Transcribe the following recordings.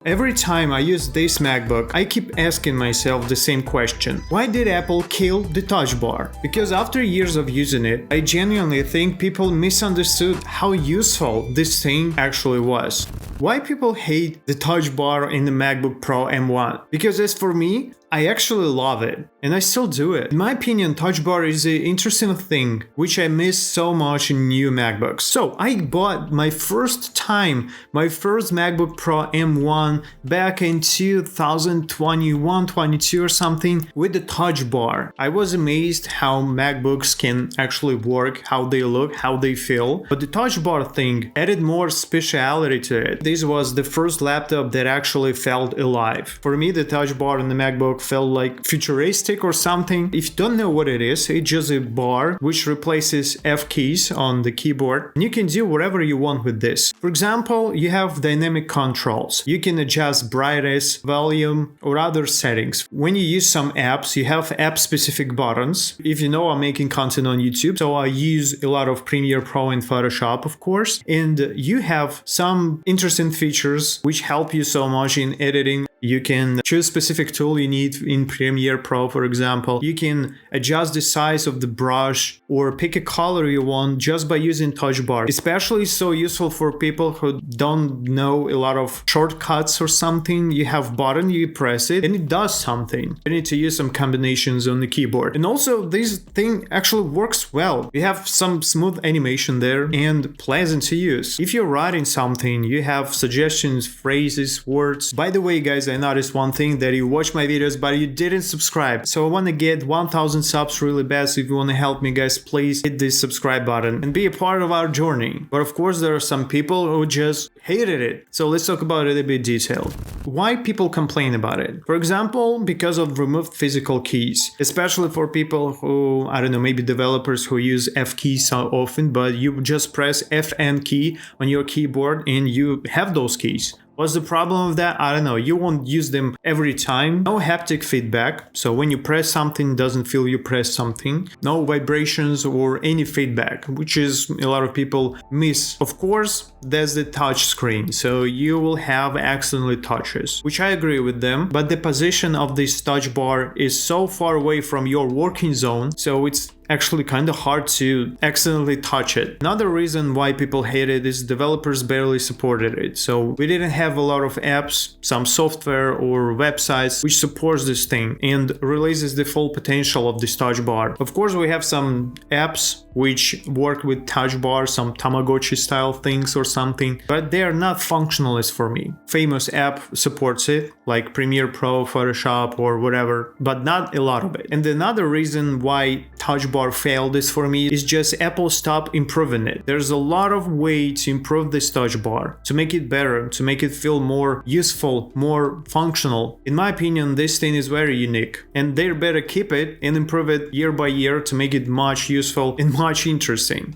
Every time I use this MacBook, I keep asking myself the same question. Why did Apple kill the Touch Bar? Because after years of using it, I genuinely think people misunderstood how useful this thing actually was. Why people hate the Touch Bar in the MacBook Pro M1? Because as for me, I actually love it, and I still do it. In my opinion, Touch Bar is an interesting thing, which I miss so much in new MacBooks. So I bought my first MacBook Pro M1 back in 2021-22 or something with the Touch Bar. I was amazed how MacBooks can actually work, how they look, how they feel. But the Touch Bar thing added more speciality to it. This was the first laptop that actually felt alive. For me, the Touch Bar in the MacBook felt like futuristic or something. If you don't know what it is, it's just a bar which replaces F keys on the keyboard, and you can do whatever you want with this. For example, you have dynamic controls. You can adjust brightness, volume, or other settings. When you use some apps, you have app-specific buttons. If you know, I'm making content on YouTube, so I use a lot of Premiere Pro and Photoshop, of course, and you have some interesting features which help you so much in editing. You can choose specific tool you need in Premiere Pro, for example. You can adjust the size of the brush or pick a color you want just by using Touch Bar. Especially so useful for people who don't know a lot of shortcuts or something. You have button, you press it, and it does something. You need to use some combinations on the keyboard. And also, this thing actually works well. You have some smooth animation there and pleasant to use. If you're writing something, you have suggestions, phrases, words. By the way, guys, I noticed one thing, that you watch my videos but you didn't subscribe. So I want to get 1000 subs really bad. So if you want to help me, guys, please hit this subscribe button and be a part of our journey. But of course, there are some people who just hated it. So let's talk about it a bit detailed. Why people complain about it? For example, because of removed physical keys, especially for people who, I don't know, maybe developers who use F keys so often, but you just press FN key on your keyboard and you have those keys. What's the problem with that? I don't know. You won't use them every time. No haptic feedback. So when you press something, it doesn't feel you press something. No vibrations or any feedback, which is a lot of people miss. Of course, there's the touch screen. So you will have accidentally touches, which I agree with them. But the position of this touch bar is so far away from your working zone. So it's actually kind of hard to accidentally touch it. Another reason why people hate it is developers barely supported it. So we didn't have a lot of apps, some software or websites which supports this thing and releases the full potential of this touch bar. Of course, we have some apps which work with touch bar, some Tamagotchi style things or something, but they are not functionalist for me. Famous app supports it, like Premiere Pro, Photoshop or whatever, but not a lot of it. And another reason why touch bar failed is for me is just Apple stopped improving it. There's a lot of way to improve this touch bar, to make it better, to make it feel more useful, more functional. In my opinion, this thing is very unique and they better keep it and improve it year by year to make it much useful and much interesting.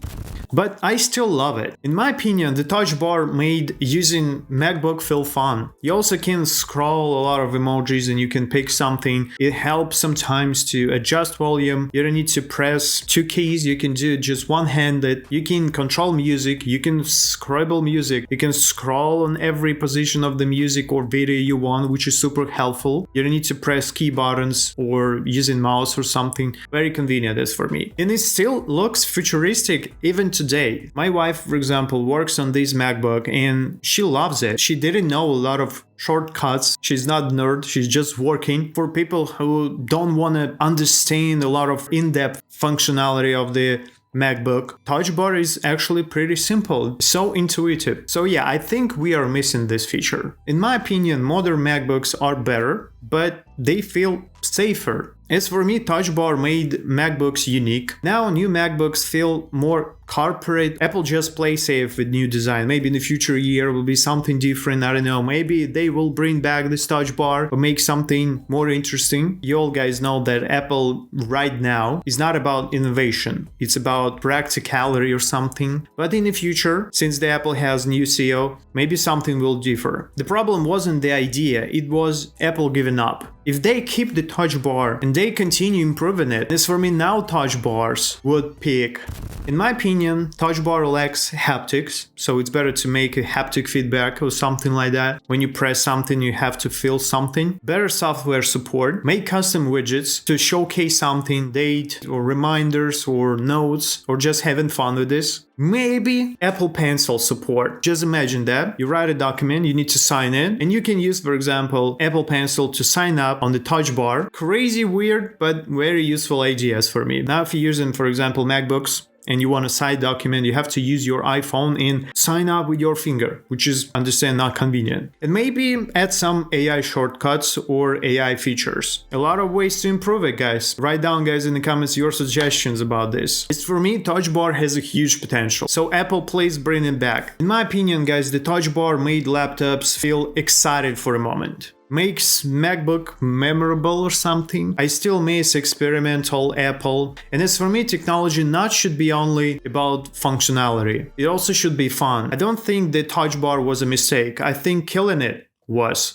But I still love it. In my opinion, the touch bar made using MacBook feel fun. You also can scroll a lot of emojis and you can pick something. It helps sometimes to adjust volume. You don't need to press two keys. You can do it just one-handed. You can control music. You can scribble music. You can scroll on every position of the music or video you want, which is super helpful. You don't need to press key buttons or using mouse or something. Very convenient as for me. And it still looks futuristic even today. My wife, for example, works on this MacBook and she loves it. She didn't know a lot of shortcuts. She's not a nerd. She's just working. For people who don't want to understand a lot of in-depth functionality of the MacBook, touch bar is actually pretty simple, so intuitive. So yeah, I think we are missing this feature. In my opinion, modern MacBooks are better, but they feel safer. As for me, touch bar made MacBooks unique. Now new MacBooks feel more corporate. Apple just play safe with new design. Maybe in the future year will be something different. I don't know. Maybe they will bring back this touch bar or make something more interesting. You all guys know that Apple right now is not about innovation. It's about practicality or something. But in the future, since the Apple has new CEO, maybe something will differ. The problem wasn't the idea. It was Apple giving up. If they keep the touch bar and they continue improving it, as for me now touch bars would peak. In my opinion, opinion, Touch Bar lacks haptics, so it's better to make a haptic feedback or something like that. When you press something, you have to feel something. Better software support. Make custom widgets to showcase something, date or reminders or notes, or just having fun with this. Maybe Apple Pencil support. Just imagine that. You write a document, you need to sign in, and you can use, for example, Apple Pencil to sign up on the Touch Bar. Crazy, weird, but very useful ideas for me. Now, if you're using, for example, MacBooks, and you want a side document, you have to use your iPhone and sign up with your finger, which is, understand, not convenient. And maybe add some AI shortcuts or AI features. A lot of ways to improve it, guys. Write down, guys, in the comments your suggestions about this. It's for me, Touch Bar has a huge potential. So Apple, please bring it back. In my opinion, guys, the Touch Bar made laptops feel excited for a moment. Makes MacBook memorable or something. I still miss experimental Apple. And as for me, technology not should be only about functionality. It also should be fun. I don't think the Touch Bar was a mistake. I think killing it was.